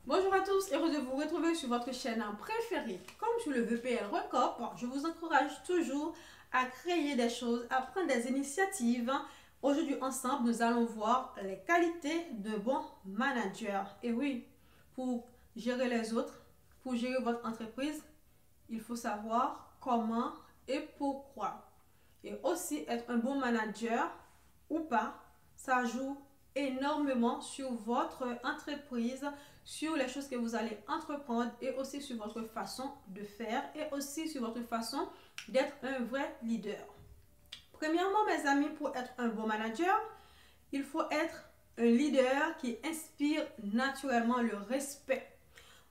Bonjour à tous, heureux de vous retrouver sur votre chaîne préférée. Comme je le veux PL Recorp, je vous encourage toujours à créer des choses, à prendre des initiatives. Aujourd'hui, ensemble, nous allons voir les qualités de bons managers. Et oui, pour gérer les autres, pour gérer votre entreprise, il faut savoir comment et pourquoi. Et aussi, être un bon manager ou pas, ça joue énormément sur votre entreprise, sur les choses que vous allez entreprendre et aussi sur votre façon de faire et aussi sur votre façon d'être un vrai leader. Premièrement, mes amis, pour être un bon manager, il faut être un leader qui inspire naturellement le respect.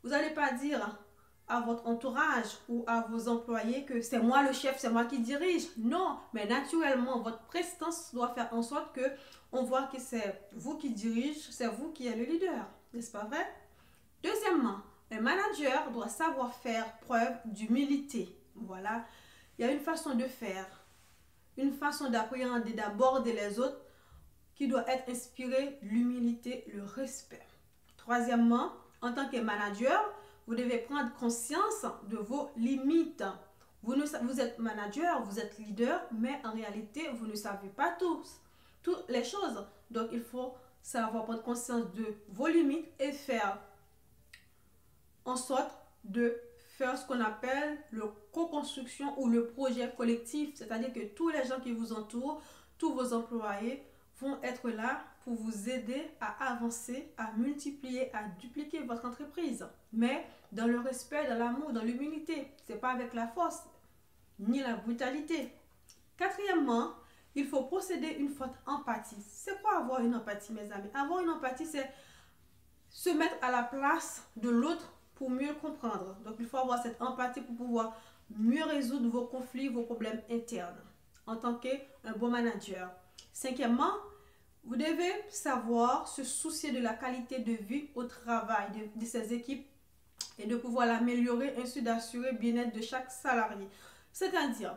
Vous n'allez pas dire à votre entourage ou à vos employés que c'est moi le chef, c'est moi qui dirige. Non, mais naturellement, votre prestance doit faire en sorte que on voit que c'est vous qui dirige, c'est vous qui êtes le leader. N'est-ce pas vrai? Deuxièmement, un manager doit savoir faire preuve d'humilité. Voilà, il y a une façon de faire, une façon d'appréhender, d'aborder les autres qui doit être inspirée l'humilité, le respect. Troisièmement, en tant que manager, vous devez prendre conscience de vos limites. Vous êtes manager, vous êtes leader, mais en réalité, vous ne savez pas toutes les choses. Donc, il faut savoir prendre conscience de vos limites et faire en sorte de faire ce qu'on appelle le co-construction ou le projet collectif. C'est-à-dire que tous les gens qui vous entourent, tous vos employés vont être là pour vous aider à avancer, à multiplier, à dupliquer votre entreprise. Mais dans le respect, dans l'amour, dans l'humilité. Ce n'est pas avec la force ni la brutalité. Quatrièmement, il faut posséder une forte empathie. C'est quoi avoir une empathie, mes amis? Avoir une empathie, c'est se mettre à la place de l'autre pour mieux comprendre. Donc, il faut avoir cette empathie pour pouvoir mieux résoudre vos conflits, vos problèmes internes en tant qu'un bon manager. Cinquièmement, vous devez savoir se soucier de la qualité de vie au travail de ces équipes et de pouvoir l'améliorer, ainsi d'assurer le bien-être de chaque salarié. C'est-à-dire,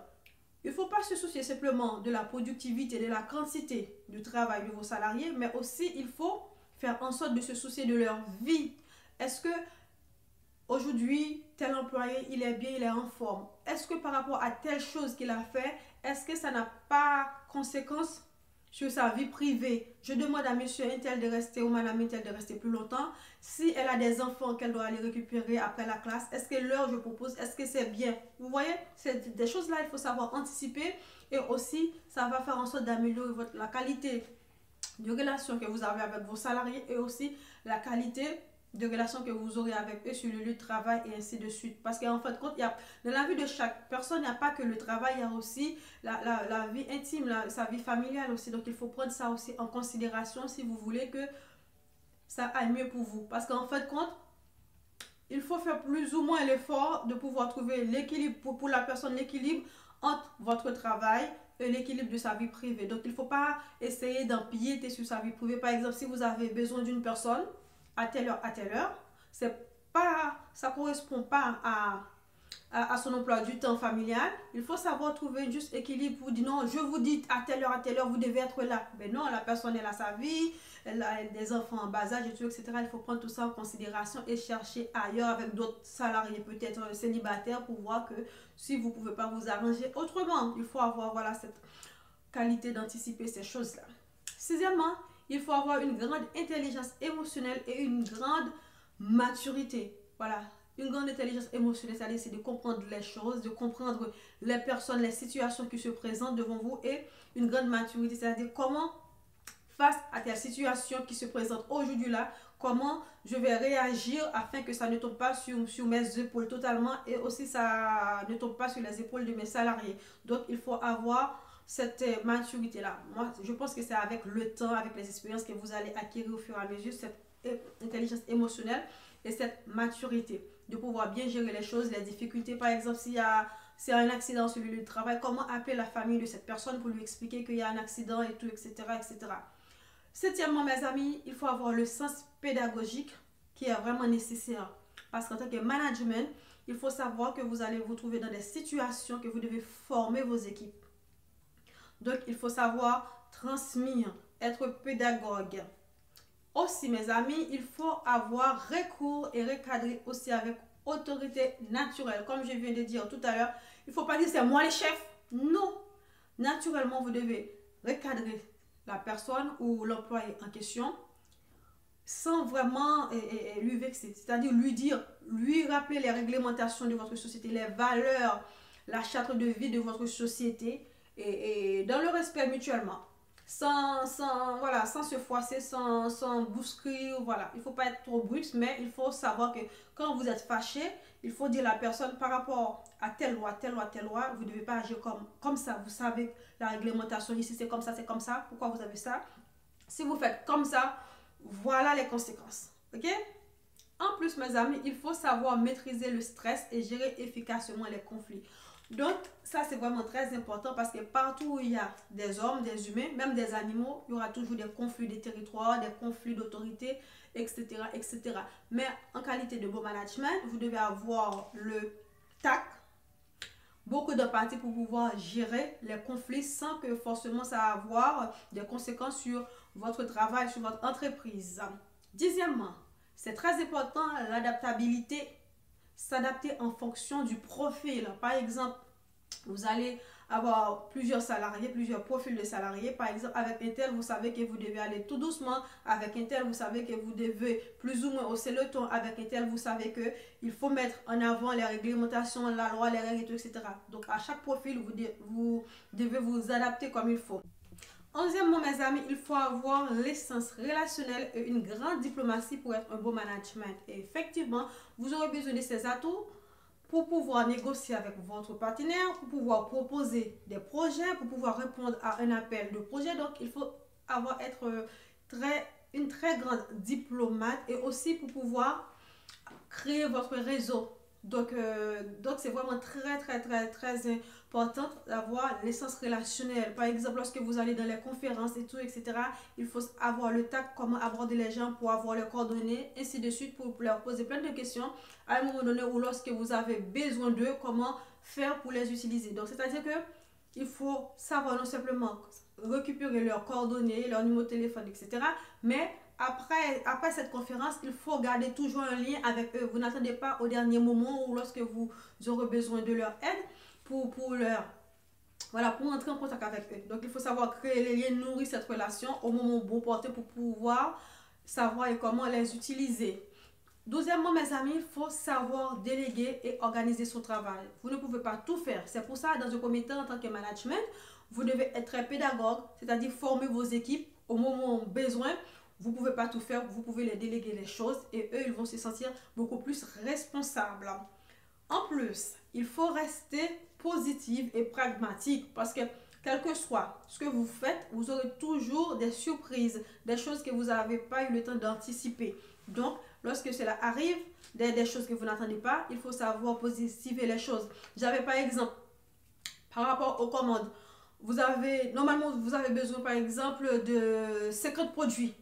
il ne faut pas se soucier simplement de la productivité, de la quantité de travail de vos salariés, mais aussi il faut faire en sorte de se soucier de leur vie. Est-ce que aujourd'hui, tel employé, il est bien, il est en forme? Est-ce que par rapport à telle chose qu'il a fait, est-ce que ça n'a pas conséquence sur sa vie privée? Je demande à monsieur Intel de rester ou madame Intel de rester plus longtemps. Si elle a des enfants qu'elle doit aller récupérer après la classe, est-ce que l'heure je propose, est-ce que c'est bien? Vous voyez, c'est des choses là, il faut savoir anticiper et aussi ça va faire en sorte d'améliorer la qualité de relation que vous avez avec vos salariés et aussi la qualité de relation que vous aurez avec eux sur le lieu de travail et ainsi de suite. Parce qu'en fait, dans la vie de chaque personne, il n'y a pas que le travail, il y a aussi la vie intime, sa vie familiale aussi. Donc, il faut prendre ça aussi en considération si vous voulez que ça aille mieux pour vous. Parce qu'en fait, il faut faire plus ou moins l'effort de pouvoir trouver l'équilibre pour la personne, l'équilibre entre votre travail et l'équilibre de sa vie privée. Donc, il ne faut pas essayer d'empiéter sur sa vie privée. Par exemple, si vous avez besoin d'une personne à telle heure, c'est pas, ça ne correspond pas à son emploi du temps familial. Il faut savoir trouver un juste équilibre pour dire non, je vous dis à telle heure, vous devez être là. Mais non, la personne, elle a sa vie, elle a des enfants en bas âge, et tout, etc. Il faut prendre tout ça en considération et chercher ailleurs avec d'autres salariés, peut-être célibataires, pour voir que si vous ne pouvez pas vous arranger autrement, il faut avoir voilà, cette qualité d'anticiper ces choses-là. Sixièmement, il faut avoir une grande intelligence émotionnelle et une grande maturité. Voilà, une grande intelligence émotionnelle, c'est de comprendre les choses, de comprendre les personnes, les situations qui se présentent devant vous et une grande maturité, c'est-à-dire comment, face à telle situation qui se présente aujourd'hui là, comment je vais réagir afin que ça ne tombe pas sur mes épaules totalement et aussi ça ne tombe pas sur les épaules de mes salariés. Donc, il faut avoir cette maturité-là. Moi, je pense que c'est avec le temps, avec les expériences que vous allez acquérir au fur et à mesure, cette intelligence émotionnelle et cette maturité de pouvoir bien gérer les choses, les difficultés. Par exemple, s'il y a un accident sur le lieu de travail, comment appeler la famille de cette personne pour lui expliquer qu'il y a un accident et tout, etc., etc. Septièmement, mes amis, il faut avoir le sens pédagogique qui est vraiment nécessaire. Parce qu'en tant que management, il faut savoir que vous allez vous trouver dans des situations que vous devez former vos équipes. Donc, il faut savoir transmettre, être pédagogue. Aussi, mes amis, il faut avoir recours et recadrer aussi avec autorité naturelle. Comme je viens de dire tout à l'heure, il ne faut pas dire c'est moi le chef. Non. Naturellement, vous devez recadrer la personne ou l'employé en question sans vraiment lui vexer. C'est-à-dire lui dire, lui rappeler les réglementations de votre société, les valeurs, la charte de vie de votre société et dans le respect mutuellement. Voilà, sans se froisser, sans bousculer, voilà. Il ne faut pas être trop brut, mais il faut savoir que quand vous êtes fâché, il faut dire à la personne par rapport à telle loi, telle loi, telle loi, vous ne devez pas agir comme ça. Vous savez, la réglementation ici, c'est comme ça. Pourquoi vous avez ça? Si vous faites comme ça, voilà les conséquences. Ok? En plus, mes amis, il faut savoir maîtriser le stress et gérer efficacement les conflits. Donc, ça, c'est vraiment très important parce que partout où il y a des hommes, des humains, même des animaux, il y aura toujours des conflits de territoire, des conflits d'autorité, etc., etc. Mais en qualité de bon management, vous devez avoir le tact, beaucoup d'empathie pour pouvoir gérer les conflits sans que forcément ça va avoir des conséquences sur votre travail, sur votre entreprise. Dixièmement, c'est très important l'adaptabilité, s'adapter en fonction du profil. Par exemple, vous allez avoir plusieurs salariés, plusieurs profils de salariés. Par exemple, avec un tel, vous savez que vous devez aller tout doucement. Avec un tel, vous savez que vous devez plus ou moins hausser le ton. Avec un tel, vous savez qu'il faut mettre en avant les réglementations, la loi, les règles, etc. Donc, à chaque profil, vous devez vous adapter comme il faut. Onzièmement, mes amis, il faut avoir l'essence relationnelle et une grande diplomatie pour être un bon management. Et effectivement, vous aurez besoin de ces atouts pour pouvoir négocier avec votre partenaire, pour pouvoir proposer des projets, pour pouvoir répondre à un appel de projet. Donc, il faut être une très grande diplomate et aussi pour pouvoir créer votre réseau. Donc c'est vraiment très important d'avoir l'essence relationnelle. Par exemple, lorsque vous allez dans les conférences et tout, etc., il faut avoir le tact, comment aborder les gens pour avoir leurs coordonnées, ainsi de suite, pour leur poser plein de questions à un moment donné ou lorsque vous avez besoin d'eux, comment faire pour les utiliser. Donc, c'est-à-dire que il faut savoir non simplement récupérer leurs coordonnées, leur numéro de téléphone, etc., mais après cette conférence, il faut garder toujours un lien avec eux. Vous n'attendez pas au dernier moment ou lorsque vous aurez besoin de leur aide pour entrer en contact avec eux. Donc, il faut savoir créer les liens, nourrir cette relation au moment bon porté pour pouvoir savoir et comment les utiliser. Deuxièmement, mes amis, il faut savoir déléguer et organiser son travail. Vous ne pouvez pas tout faire. C'est pour ça, dans un premier temps, en tant que management, vous devez être très pédagogue, c'est-à-dire former vos équipes au moment besoin. Vous ne pouvez pas tout faire, vous pouvez les déléguer les choses et eux, ils vont se sentir beaucoup plus responsables. En plus, il faut rester positif et pragmatique parce que quel que soit ce que vous faites, vous aurez toujours des surprises, des choses que vous n'avez pas eu le temps d'anticiper. Donc, lorsque cela arrive, des choses que vous n'attendez pas, il faut savoir positiver les choses. J'avais par exemple, par rapport aux commandes, normalement, vous avez besoin par exemple de 50 produits.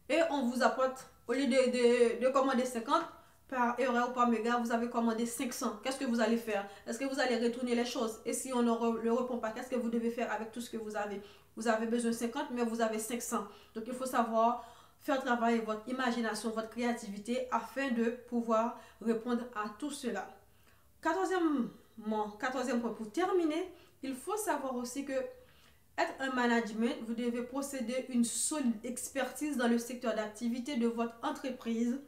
Et on vous apporte, au lieu de commander 50, par erreur ou par méga, vous avez commandé 500. Qu'est-ce que vous allez faire? Est-ce que vous allez retourner les choses? Et si on ne le répond pas, qu'est-ce que vous devez faire avec tout ce que vous avez? Vous avez besoin de 50, mais vous avez 500. Donc, il faut savoir faire travailler votre imagination, votre créativité afin de pouvoir répondre à tout cela. 14e point pour terminer, il faut savoir aussi que être un management, vous devez posséder une solide expertise dans le secteur d'activité de votre entreprise.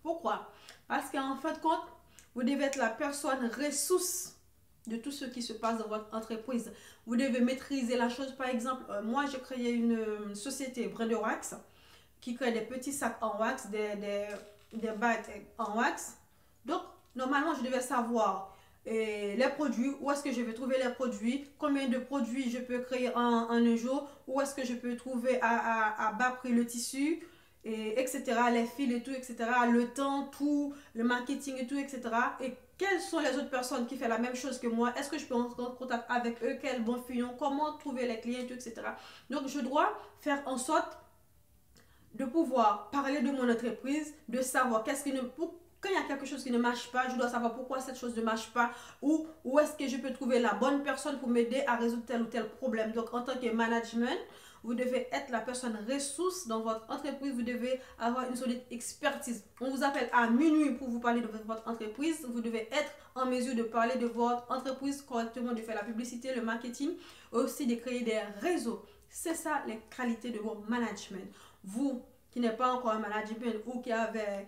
Pourquoi? Parce qu'en fin de compte, vous devez être la personne ressource de tout ce qui se passe dans votre entreprise. Vous devez maîtriser la chose. Par exemple, moi, j'ai créé une société Brin de Wax qui crée des petits sacs en wax, des bagues en wax. Donc, normalement, je devais savoir les produits, où est-ce que je vais trouver les produits, combien de produits je peux créer en un jour, où est-ce que je peux trouver à bas prix le tissu, etc., les fils et tout, etc., le temps, tout, le marketing et tout, etc. Et quelles sont les autres personnes qui font la même chose que moi? Est-ce que je peux entrer en contact avec eux? Quel bon filon? Comment trouver les clients, etc. Donc, je dois faire en sorte de pouvoir parler de mon entreprise, de savoir quand il y a quelque chose qui ne marche pas, je dois savoir pourquoi cette chose ne marche pas ou où est-ce que je peux trouver la bonne personne pour m'aider à résoudre tel ou tel problème. Donc, en tant que management, vous devez être la personne ressource dans votre entreprise, vous devez avoir une solide expertise. On vous appelle à minuit pour vous parler de votre entreprise, vous devez être en mesure de parler de votre entreprise correctement, de faire la publicité, le marketing, aussi de créer des réseaux. C'est ça les qualités de votre management. Vous qui n'êtes pas encore un management ou qui avez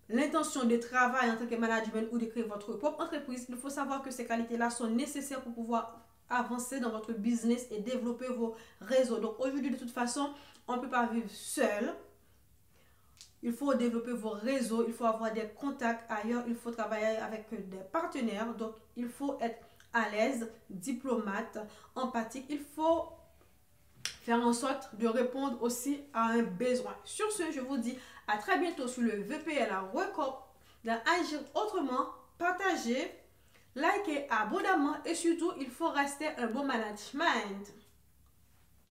l'intention de travailler en tant que management ou de créer votre propre entreprise, il faut savoir que ces qualités-là sont nécessaires pour pouvoir avancer dans votre business et développer vos réseaux. Donc aujourd'hui, de toute façon, on ne peut pas vivre seul. Il faut développer vos réseaux, il faut avoir des contacts ailleurs, il faut travailler avec des partenaires. Donc il faut être à l'aise, diplomate, empathique. Il faut faire en sorte de répondre aussi à un besoin. Sur ce, je vous dis à très bientôt sur le VPL à Wake-up, dans Agir Autrement. Partagez, likez abondamment et surtout, il faut rester un bon management.